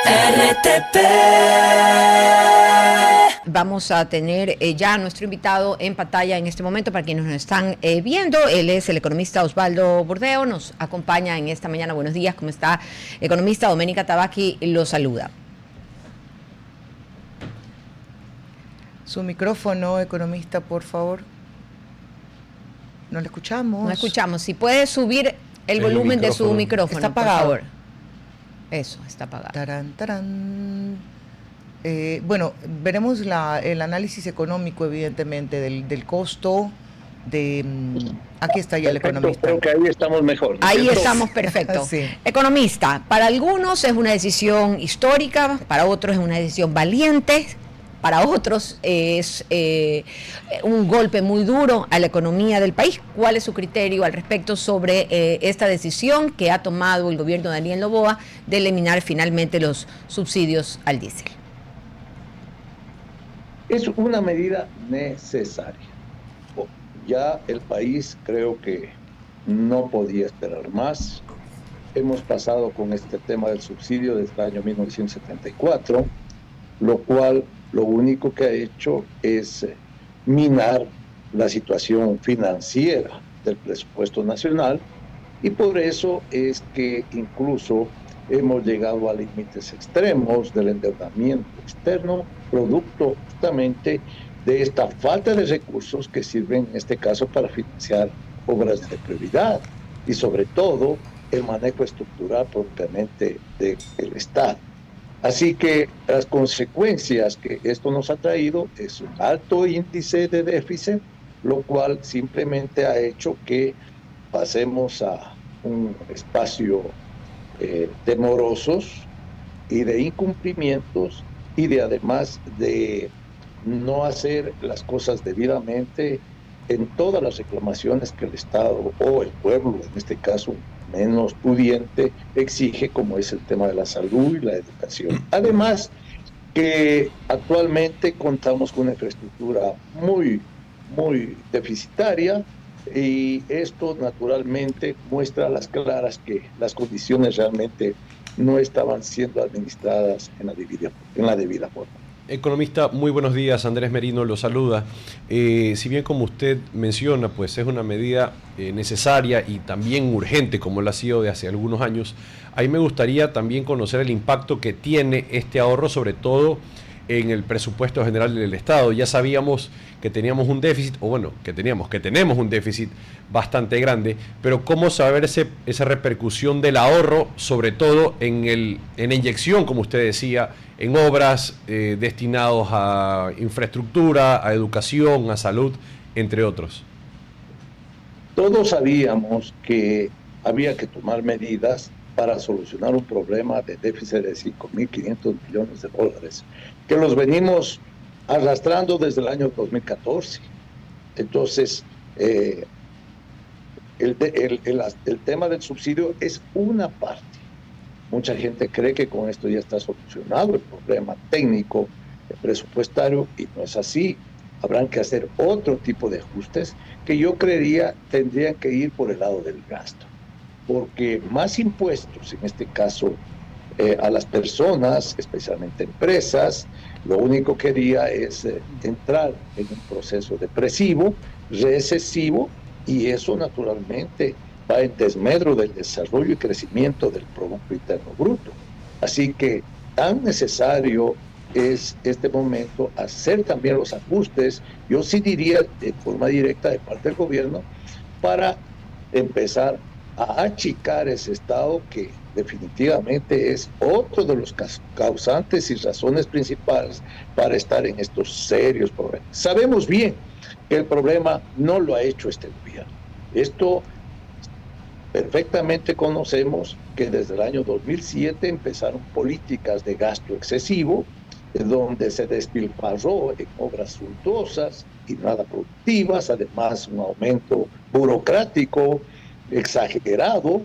RTP. Vamos a tener ya a nuestro invitado en pantalla en este momento para quienes nos están viendo. Él es el economista Osvaldo Bordeo, nos acompaña en esta mañana. Buenos días, ¿cómo está? Economista Doménica Tabaqui lo saluda. Su micrófono, economista, por favor. No le escuchamos. No escuchamos. Si puede subir el volumen de su micrófono, está apagado. por favor. Eso, está apagado. Tarán, tarán. Bueno, veremos el análisis económico, evidentemente, del costo de... Aquí está ya el economista. Creo que ahí estamos mejor. Ahí estamos, perfecto. Sí. Economista, para algunos es una decisión histórica, para otros es una decisión valiente, para otros es un golpe muy duro a la economía del país. ¿Cuál es su criterio al respecto sobre esta decisión que ha tomado el gobierno de Daniel Noboa de eliminar finalmente los subsidios al diésel? Es una medida necesaria. Ya el país creo que no podía esperar más. Hemos pasado con este tema del subsidio desde el año 1974, lo cual lo único que ha hecho es minar la situación financiera del presupuesto nacional, y por eso es que incluso hemos llegado a límites extremos del endeudamiento externo, producto justamente de esta falta de recursos que sirven en este caso para financiar obras de prioridad y sobre todo el manejo estructural propiamente del Estado. Así que las consecuencias que esto nos ha traído es un alto índice de déficit, lo cual simplemente ha hecho que pasemos a un espacio de morosos y de incumplimientos y de además de no hacer las cosas debidamente en todas las reclamaciones que el Estado o el pueblo, en este caso menos pudiente, exige, como es el tema de la salud y la educación. Además, que actualmente contamos con una infraestructura muy deficitaria, y esto naturalmente muestra a las claras que las condiciones realmente no estaban siendo administradas en la debida forma. Economista, muy buenos días. Andrés Merino lo saluda. Si bien, como usted menciona, pues es una medida necesaria y también urgente, como lo ha sido de hace algunos años, ahí me gustaría también conocer el impacto que tiene este ahorro, sobre todo en el presupuesto general del Estado. Ya sabíamos que teníamos un déficit, o bueno, que tenemos un déficit bastante grande, pero ¿cómo saber esa repercusión del ahorro, sobre todo en la inyección, como usted decía, en obras destinados a infraestructura, a educación, a salud, entre otros? Todos sabíamos que había que tomar medidas para solucionar un problema de déficit de 5.500 millones de dólares, que los venimos arrastrando desde el año 2014. Entonces, el tema del subsidio es una parte. Mucha gente cree que con esto ya está solucionado el problema técnico, presupuestario, y no es así. Habrán que hacer otro tipo de ajustes que yo creería tendrían que ir por el lado del gasto, porque más impuestos, en este caso a las personas, especialmente empresas, lo único que haría es entrar en un proceso depresivo, recesivo, y eso naturalmente va en desmedro del desarrollo y crecimiento del Producto Interno Bruto. Así que tan necesario es este momento hacer también los ajustes, yo sí diría de forma directa de parte del gobierno, para empezar a achicar ese Estado que definitivamente es otro de los causantes y razones principales para estar en estos serios problemas. Sabemos bien que el problema no lo ha hecho este gobierno. Esto perfectamente conocemos que desde el año 2007 empezaron políticas de gasto excesivo, donde se despilfarró en obras suntuosas y nada productivas, además un aumento burocrático exagerado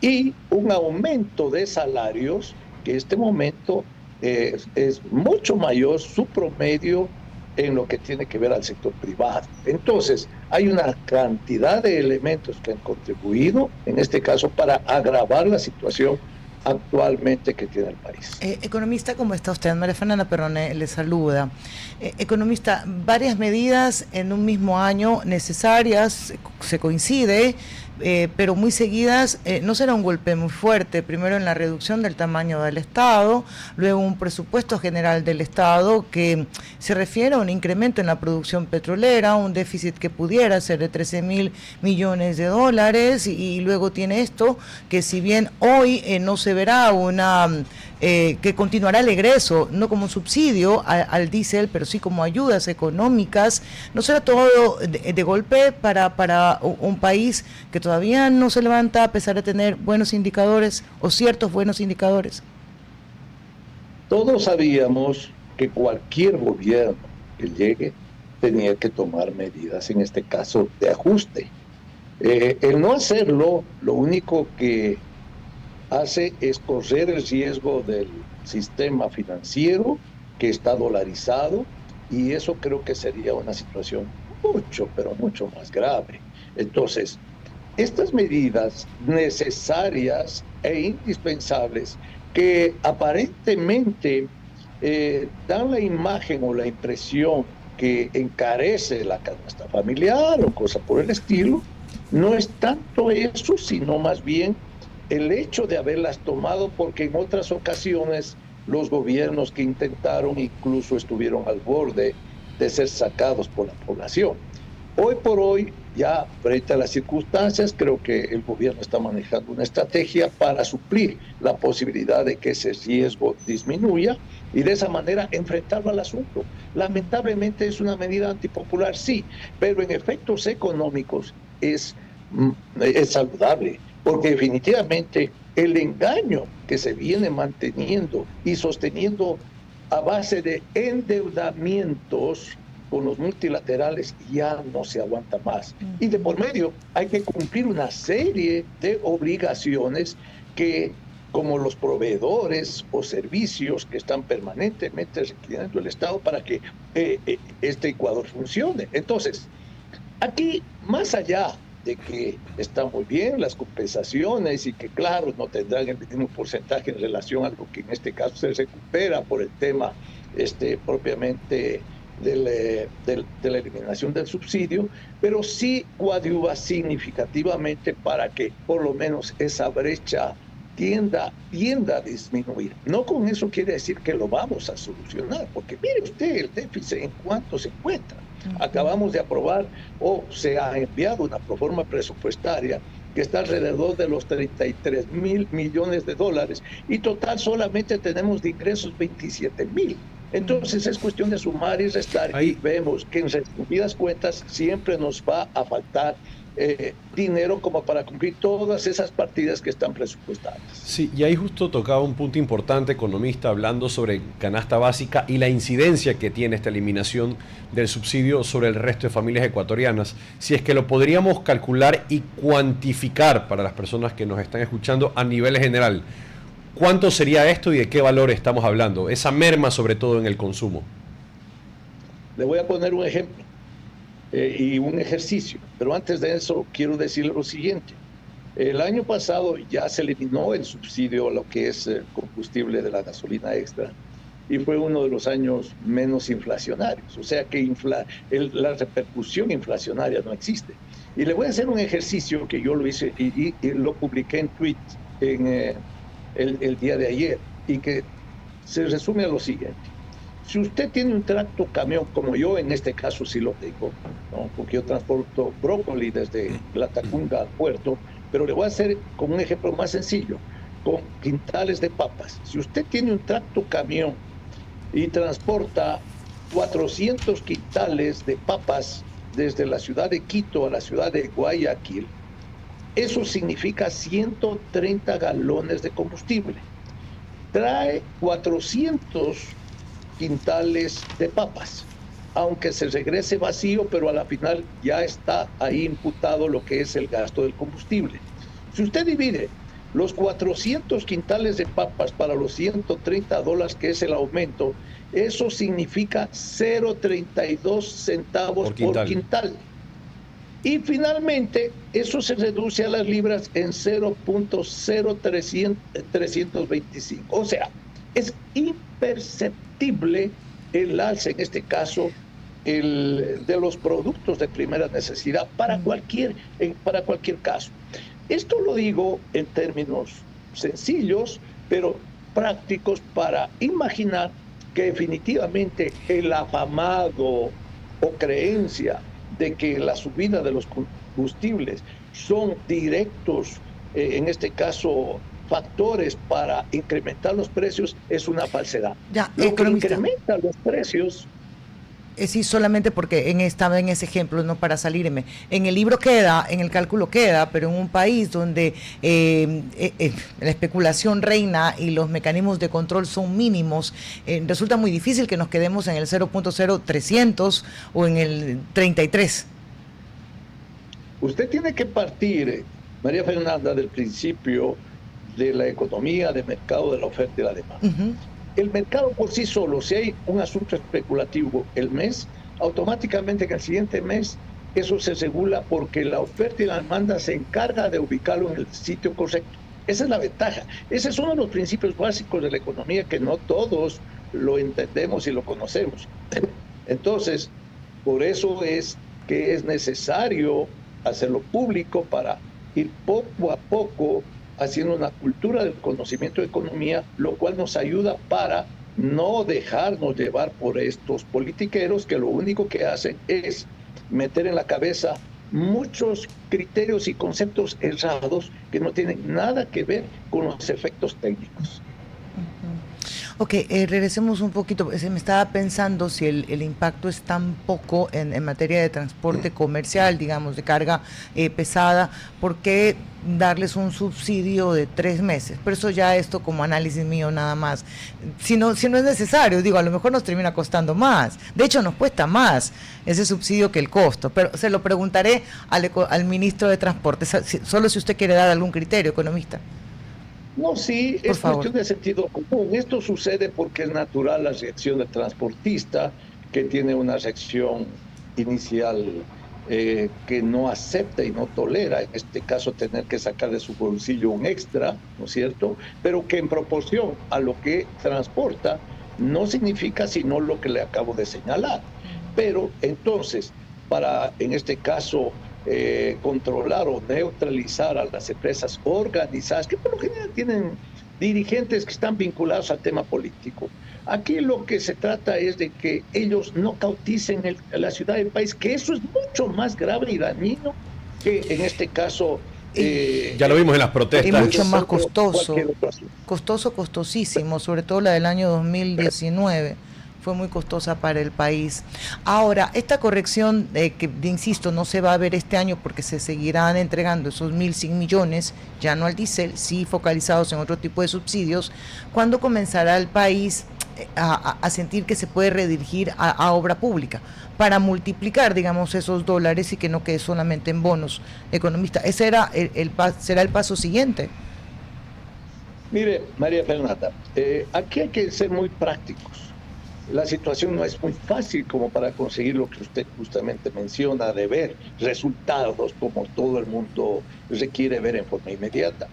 y un aumento de salarios que en este momento es mucho mayor su promedio en lo que tiene que ver al sector privado. Entonces, hay una cantidad de elementos que han contribuido, en este caso, para agravar la situación actualmente que tiene el país. Economista, ¿cómo está usted? María Fernanda Perrone le saluda. Economista, varias medidas en un mismo año necesarias, se coincide, pero muy seguidas. No será un golpe muy fuerte, primero en la reducción del tamaño del Estado, luego un presupuesto general del Estado que se refiere a un incremento en la producción petrolera, un déficit que pudiera ser de 13.000 millones de dólares, y luego tiene esto que, si bien hoy no se verá que continuará el egreso, no como un subsidio al diésel, pero sí como ayudas económicas, ¿no será todo de golpe para un país que todavía no se levanta a pesar de tener buenos indicadores o ciertos buenos indicadores? Todos sabíamos que cualquier gobierno que llegue tenía que tomar medidas, en este caso de ajuste. El no hacerlo, lo único que hace es correr el riesgo del sistema financiero que está dolarizado, y eso creo que sería una situación mucho, pero mucho más grave. Entonces, estas medidas necesarias e indispensables que aparentemente dan la imagen o la impresión que encarece la canasta familiar o cosa por el estilo, no es tanto eso, sino más bien el hecho de haberlas tomado, porque en otras ocasiones los gobiernos que intentaron incluso estuvieron al borde de ser sacados por la población. Hoy por hoy, ya frente a las circunstancias, creo que el gobierno está manejando una estrategia para suplir la posibilidad de que ese riesgo disminuya y de esa manera enfrentarlo al asunto. Lamentablemente es una medida antipopular, sí, pero en efectos económicos es saludable, porque definitivamente el engaño que se viene manteniendo y sosteniendo a base de endeudamientos con los multilaterales ya no se aguanta más. Y de por medio hay que cumplir una serie de obligaciones que, como los proveedores o servicios que están permanentemente requiriendo el Estado para que este Ecuador funcione. Entonces, aquí, más allá de que están muy bien las compensaciones y que, claro, no tendrán el mismo porcentaje en relación a lo que en este caso se recupera por el tema propiamente de la eliminación del subsidio, pero sí coadyuva significativamente para que por lo menos esa brecha tienda a disminuir. No con eso quiere decir que lo vamos a solucionar, porque mire usted el déficit en cuánto se encuentra. Acabamos de aprobar o se ha enviado una proforma presupuestaria que está alrededor de los 33.000 millones de dólares y total solamente tenemos de ingresos 27.000. Entonces es cuestión de sumar y restar. Ahí vemos que en resumidas cuentas siempre nos va a faltar dinero como para cumplir todas esas partidas que están presupuestadas. Sí, y ahí justo tocaba un punto importante, economista, hablando sobre canasta básica y la incidencia que tiene esta eliminación del subsidio sobre el resto de familias ecuatorianas. Si es que lo podríamos calcular y cuantificar para las personas que nos están escuchando a nivel general, ¿cuánto sería esto y de qué valor estamos hablando? Esa merma sobre todo en el consumo. Le voy a poner un ejemplo. Y un ejercicio, pero antes de eso quiero decirle lo siguiente. El año pasado ya se eliminó el subsidio a lo que es el combustible de la gasolina extra y fue uno de los años menos inflacionarios, o sea que la repercusión inflacionaria no existe. Y le voy a hacer un ejercicio que yo lo hice y lo publiqué en tweet el día de ayer, y que se resume a lo siguiente. Si usted tiene un tracto camión, como yo en este caso sí lo tengo, ¿no? Porque yo transporto brócoli desde La Tacunga al puerto, pero le voy a hacer como un ejemplo más sencillo, con quintales de papas. Si usted tiene un tracto camión y transporta 400 quintales de papas desde la ciudad de Quito a la ciudad de Guayaquil, eso significa 130 galones de combustible. Trae 400 quintales de papas, aunque se regrese vacío, pero a la final ya está ahí imputado lo que es el gasto del combustible. Si usted divide los 400 quintales de papas para los $130 que es el aumento, eso significa 0.32 centavos por quintal. Y finalmente, eso se reduce a las libras en 0.0325. O sea, es imperceptible el alza, en este caso, de los productos de primera necesidad para cualquier caso. Esto lo digo en términos sencillos, pero prácticos, para imaginar que definitivamente el afamado o creencia de que la subida de los combustibles son directos, en este caso, factores para incrementar los precios, es una falsedad. Ya, lo que incrementa los precios... Sí, solamente porque estaba en ese ejemplo, no para salirme. En el libro queda, en el cálculo queda, pero en un país donde la especulación reina y los mecanismos de control son mínimos, resulta muy difícil que nos quedemos en el 0.0300 o en el 33. Usted tiene que partir, María Fernanda, del principio de la economía de mercado, de la oferta y la demanda. El mercado por sí solo, si hay un asunto especulativo el mes, automáticamente en el siguiente mes eso se regula porque la oferta y la demanda se encarga de ubicarlo en el sitio correcto. Esa es la ventaja. Ese es uno de los principios básicos de la economía que no todos lo entendemos y lo conocemos. Entonces, por eso es que es necesario hacerlo público para ir poco a poco haciendo una cultura del conocimiento de economía, lo cual nos ayuda para no dejarnos llevar por estos politiqueros que lo único que hacen es meter en la cabeza muchos criterios y conceptos errados que no tienen nada que ver con los efectos técnicos. Ok, regresemos un poquito. Se me estaba pensando si el impacto es tan poco en materia de transporte comercial, digamos, de carga pesada, ¿por qué darles un subsidio de 3 meses? Pero eso ya esto como análisis mío nada más. Si no es necesario, digo, a lo mejor nos termina costando más. De hecho, nos cuesta más ese subsidio que el costo. Pero se lo preguntaré al ministro de Transporte, solo si usted quiere dar algún criterio, economista. No, sí, es cuestión de sentido común. Esto sucede porque es natural la reacción del transportista, que tiene una reacción inicial que no acepta y no tolera, en este caso tener que sacar de su bolsillo un extra, ¿no es cierto? Pero que en proporción a lo que transporta no significa sino lo que le acabo de señalar. Pero entonces, para en este caso controlar o neutralizar a las empresas organizadas, que por lo general tienen dirigentes que están vinculados al tema político. Aquí lo que se trata es de que ellos no cauticen la ciudad del país, que eso es mucho más grave y dañino que en este caso... ya lo vimos en las protestas. Y mucho más costoso, costosísimo, sobre todo la del año 2019. Fue muy costosa para el país. Ahora, esta corrección que, insisto, no se va a ver este año porque se seguirán entregando esos 1.100 millones, ya no al diésel, sí focalizados en otro tipo de subsidios. ¿Cuándo comenzará el país a sentir que se puede redirigir a obra pública para multiplicar, digamos, esos dólares y que no quede solamente en bonos, economista? ¿Ese será el paso siguiente? Mire, María Fernanda, aquí hay que ser muy prácticos. La situación no es muy fácil como para conseguir lo que usted justamente menciona, de ver resultados como todo el mundo requiere ver en forma inmediata.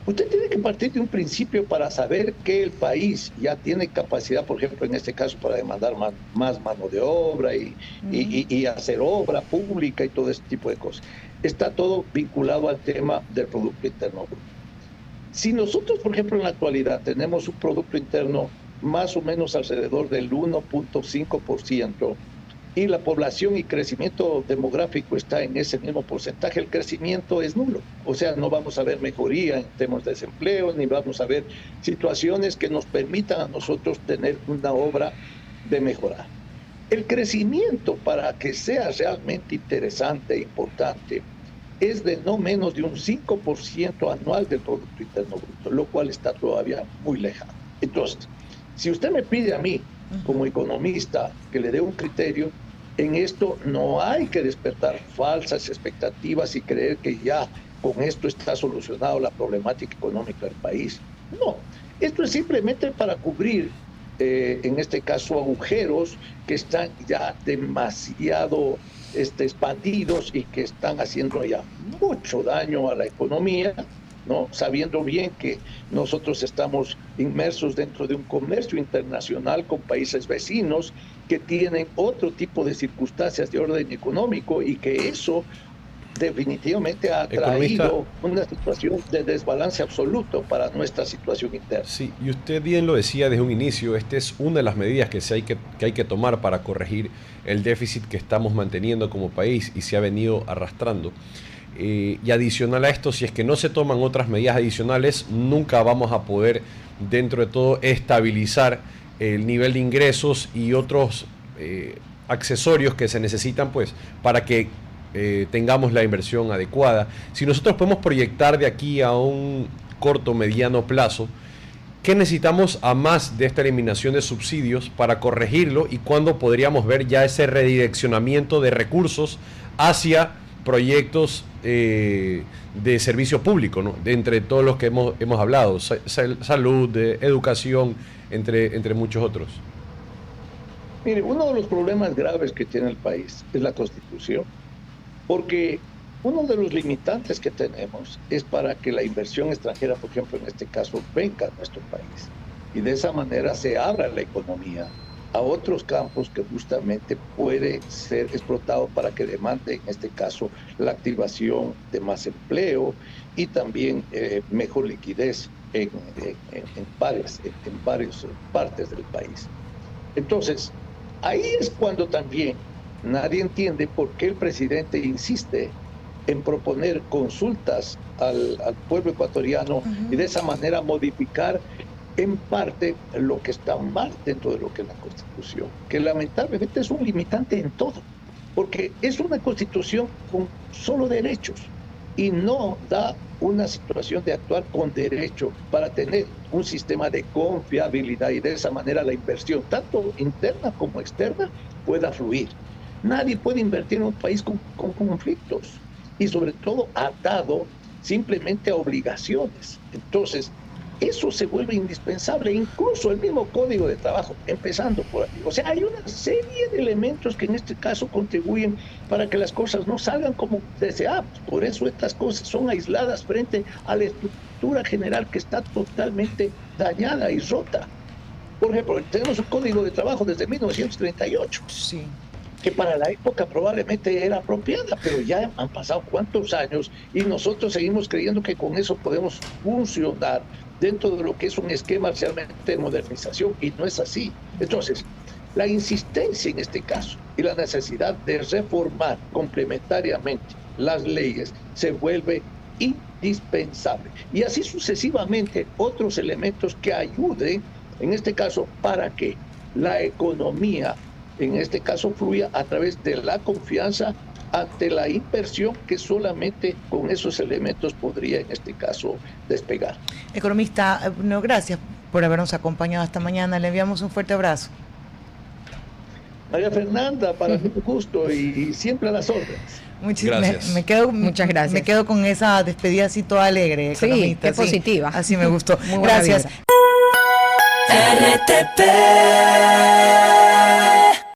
Usted tiene que partir de un principio para saber que el país ya tiene capacidad, por ejemplo, en este caso, para demandar más mano de obra y hacer obra pública y todo ese tipo de cosas. Está todo vinculado al tema del Producto Interno Bruto. Si nosotros, por ejemplo, en la actualidad tenemos un Producto Interno más o menos alrededor del 1.5%, y la población y crecimiento demográfico está en ese mismo porcentaje, el crecimiento es nulo. O sea, no vamos a ver mejoría en temas de desempleo, ni vamos a ver situaciones que nos permitan a nosotros tener una obra de mejorar. El crecimiento, para que sea realmente interesante e importante, es de no menos de un 5% anual del Producto Interno Bruto, lo cual está todavía muy lejano. Entonces, si usted me pide a mí, como economista, que le dé un criterio, en esto no hay que despertar falsas expectativas y creer que ya con esto está solucionado la problemática económica del país. No, esto es simplemente para cubrir, en este caso, agujeros que están ya demasiado expandidos y que están haciendo ya mucho daño a la economía, ¿no? Sabiendo bien que nosotros estamos inmersos dentro de un comercio internacional con países vecinos que tienen otro tipo de circunstancias de orden económico y que eso definitivamente ha traído una situación de desbalance absoluto para nuestra situación interna. Sí, y usted bien lo decía desde un inicio, esta es una de las medidas que hay que tomar para corregir el déficit que estamos manteniendo como país y se ha venido arrastrando. Y adicional a esto, si es que no se toman otras medidas adicionales, nunca vamos a poder, dentro de todo, estabilizar el nivel de ingresos y otros accesorios que se necesitan pues para que tengamos la inversión adecuada. Si nosotros podemos proyectar de aquí a un corto, mediano plazo, ¿qué necesitamos a más de esta eliminación de subsidios para corregirlo y cuándo podríamos ver ya ese redireccionamiento de recursos hacia proyectos de servicio público, ¿no? Entre todos los que hemos hablado, salud, educación, entre muchos otros? Mire, uno de los problemas graves que tiene el país es la Constitución, porque uno de los limitantes que tenemos es para que la inversión extranjera, por ejemplo, en este caso, venga a nuestro país. Y de esa manera se abra la economía a otros campos que justamente puede ser explotado para que demande, en este caso, la activación de más empleo y también mejor liquidez en varias partes del país. Entonces, ahí es cuando también nadie entiende por qué el presidente insiste en proponer consultas al pueblo ecuatoriano y de esa manera modificar en parte lo que está mal dentro de lo que es la Constitución, que lamentablemente es un limitante en todo, porque es una Constitución con solo derechos y no da una situación de actuar con derecho para tener un sistema de confiabilidad y de esa manera la inversión, tanto interna como externa, pueda fluir. Nadie puede invertir en un país con conflictos y sobre todo atado simplemente a obligaciones. Entonces, eso se vuelve indispensable, incluso el mismo Código de Trabajo, empezando por aquí. O sea, hay una serie de elementos que en este caso contribuyen para que las cosas no salgan como deseamos. Por eso estas cosas son aisladas frente a la estructura general que está totalmente dañada y rota. Por ejemplo, tenemos un Código de Trabajo desde 1938. Sí. Que para la época probablemente era apropiada, pero ya han pasado cuántos años y nosotros seguimos creyendo que con eso podemos funcionar dentro de lo que es un esquema realmente de modernización, y no es así. Entonces, la insistencia en este caso y la necesidad de reformar complementariamente las leyes se vuelve indispensable. Y así sucesivamente otros elementos que ayuden, en este caso, para que la economía, en este caso, fluya a través de la confianza ante la inversión que solamente con esos elementos podría, en este caso, despegar. Economista, no, gracias por habernos acompañado esta mañana. Le enviamos un fuerte abrazo. María Fernanda, para mi gusto y siempre a las órdenes. Gracias. Muchas gracias. Me quedo con esa despedida así toda alegre, economista. Sí, qué positiva. Así me gustó. Gracias. RTP